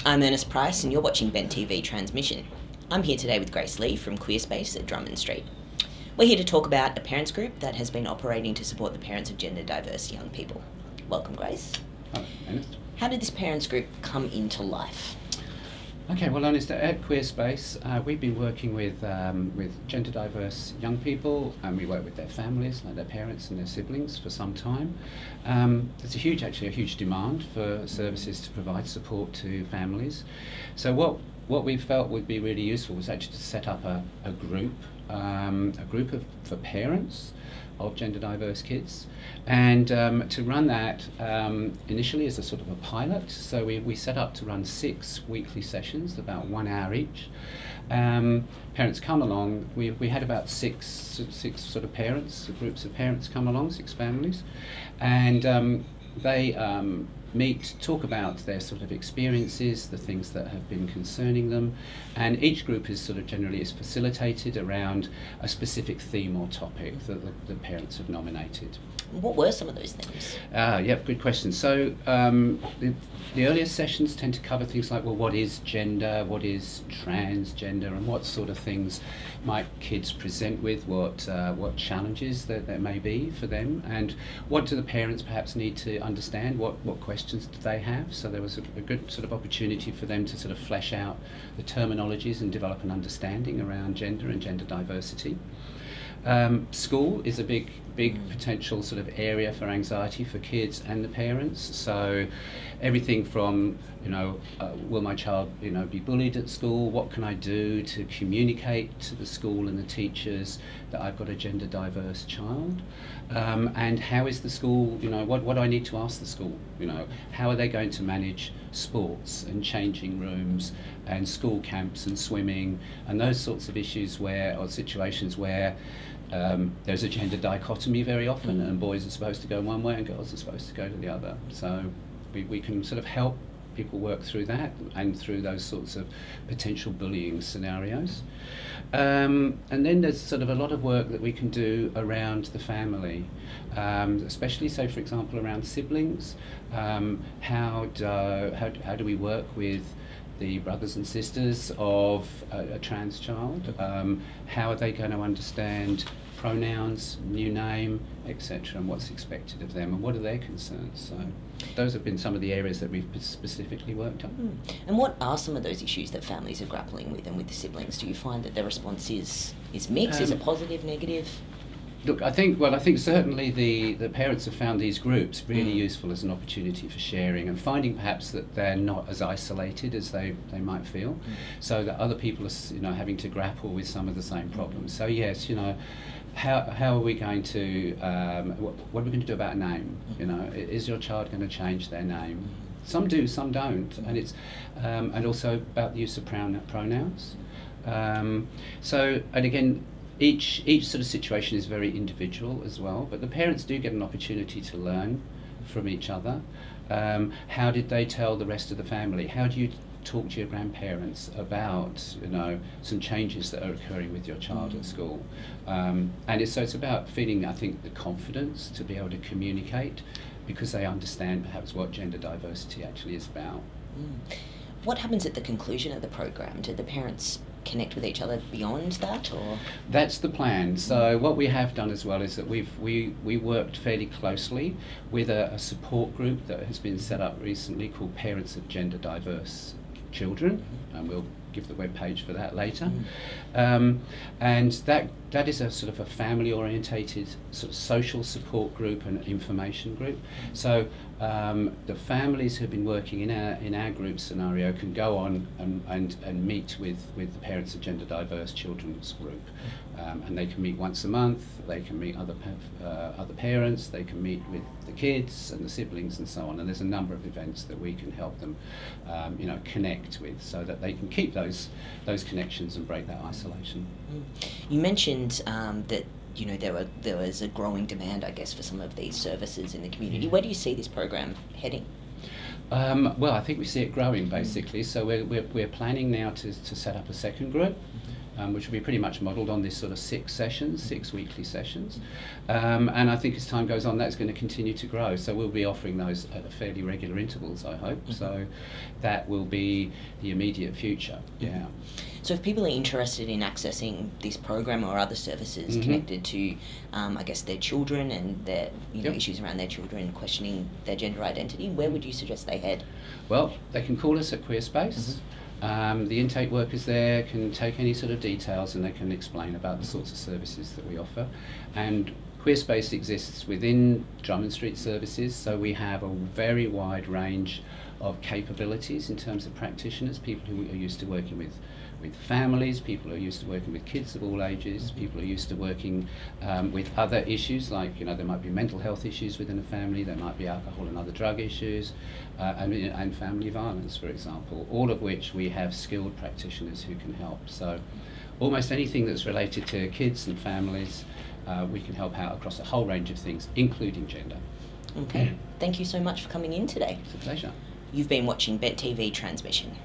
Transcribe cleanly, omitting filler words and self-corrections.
I'm Ernest Price and you're watching Ben TV Transmission. I'm here today with Grace Lee from Queer Space at Drummond Street. We're here to talk about a parents group that has been operating to support the parents of gender diverse young people. Welcome, Grace. Hi, Ernest. How did this parents group come into life? Okay, well, Ernest, at Queer Space, we've been working with gender diverse young people, and we work with their families, like their parents and their siblings, for some time. There's a huge demand for services to provide support to families. So what we felt would be really useful was actually to set up a group for parents of gender diverse kids, and to run that initially as a sort of a pilot. So we set up to run 6 weekly sessions, about 1 hour each. Parents come along. We had about six sort of parents, groups of parents come along, 6 families, and they meet, talk about their sort of experiences, the things that have been concerning them, and each group is sort of generally is facilitated around a specific theme or topic that the parents have nominated. What were some of those things? Yeah, good question. So the earliest sessions tend to cover things like, well, what is gender, what is transgender, and what sort of things might kids present with, what challenges there may be for them, and what do the parents perhaps need to understand, what questions do they have. So there was a good sort of opportunity for them to sort of flesh out the terminologies and develop an understanding around gender and gender diversity. School is a big potential sort of area for anxiety for kids and the parents. So everything from, will my child, be bullied at school? What can I do to communicate to the school and the teachers that I've got a gender diverse child? And how is the school, what do I need to ask the school? How are they going to manage sports and changing rooms and school camps and swimming and those sorts of issues or situations where there's a gender dichotomy very often, and boys are supposed to go one way and girls are supposed to go to the other. So we can sort of help people work through that and through those sorts of potential bullying scenarios. And then there's sort of a lot of work that we can do around the family, especially, say, for example, around siblings. How do we work with the brothers and sisters of a trans child? How are they going to understand pronouns, new name, etc., and what's expected of them, and what are their concerns? So those have been some of the areas that we've specifically worked on. And what are some of those issues that families are grappling with, and with the siblings? Do you find that the response is mixed? Is it positive, negative? Look, I think certainly the parents have found these groups really useful as an opportunity for sharing and finding perhaps that they're not as isolated as they might feel, so that other people are having to grapple with some of the same problems. So yes, how are we going to what are we going to do about a name? Is your child going to change their name? Some do, some don't, and it's and also about the use of pronouns. So, and again, each sort of situation is very individual as well, but the parents do get an opportunity to learn from each other. How did they tell the rest of the family? How do you talk to your grandparents about some changes that are occurring with your child at school? And it's about feeling, I think, the confidence to be able to communicate, because they understand perhaps what gender diversity actually is about. What happens at the conclusion of the program? Do the parents connect with each other beyond that, or? That's the plan. So what we have done as well is that we worked fairly closely with a support group that has been set up recently called Parents of Gender Diverse Children, and we'll give the web page for that later. And that is a sort of a family orientated sort of social support group and information group. So the families who've been working in our group scenario can go on and meet with the Parents of Gender Diverse Children's group, and they can meet once a month. They can meet other parents. They can meet with the kids and the siblings and so on. And there's a number of events that we can help them connect with, so that they can keep those connections and break that isolation. You mentioned that there was a growing demand, I guess, for some of these services in the community. Where do you see this program heading? Well, I think we see it growing basically. So we're planning now to set up a second group. which will be pretty much modelled on this sort of 6 weekly sessions. And I think as time goes on, that's going to continue to grow. So we'll be offering those at fairly regular intervals, I hope. So that will be the immediate future. Yeah. So if people are interested in accessing this program or other services connected to, I guess, their children and their issues around their children, questioning their gender identity, where would you suggest they head? Well, they can call us at QueerSpace. The intake workers there can take any sort of details and they can explain about the sorts of services that we offer. And QueerSpace exists within Drummond Street Services, so we have a very wide range of capabilities in terms of practitioners, people who are used to working with families, people who are used to working with kids of all ages, people who are used to working with other issues like, there might be mental health issues within a family, there might be alcohol and other drug issues, and family violence, for example, all of which we have skilled practitioners who can help. So almost anything that's related to kids and families, we can help out across a whole range of things, including gender. Okay, thank you so much for coming in today. It's a pleasure. You've been watching Bent TV Transmission.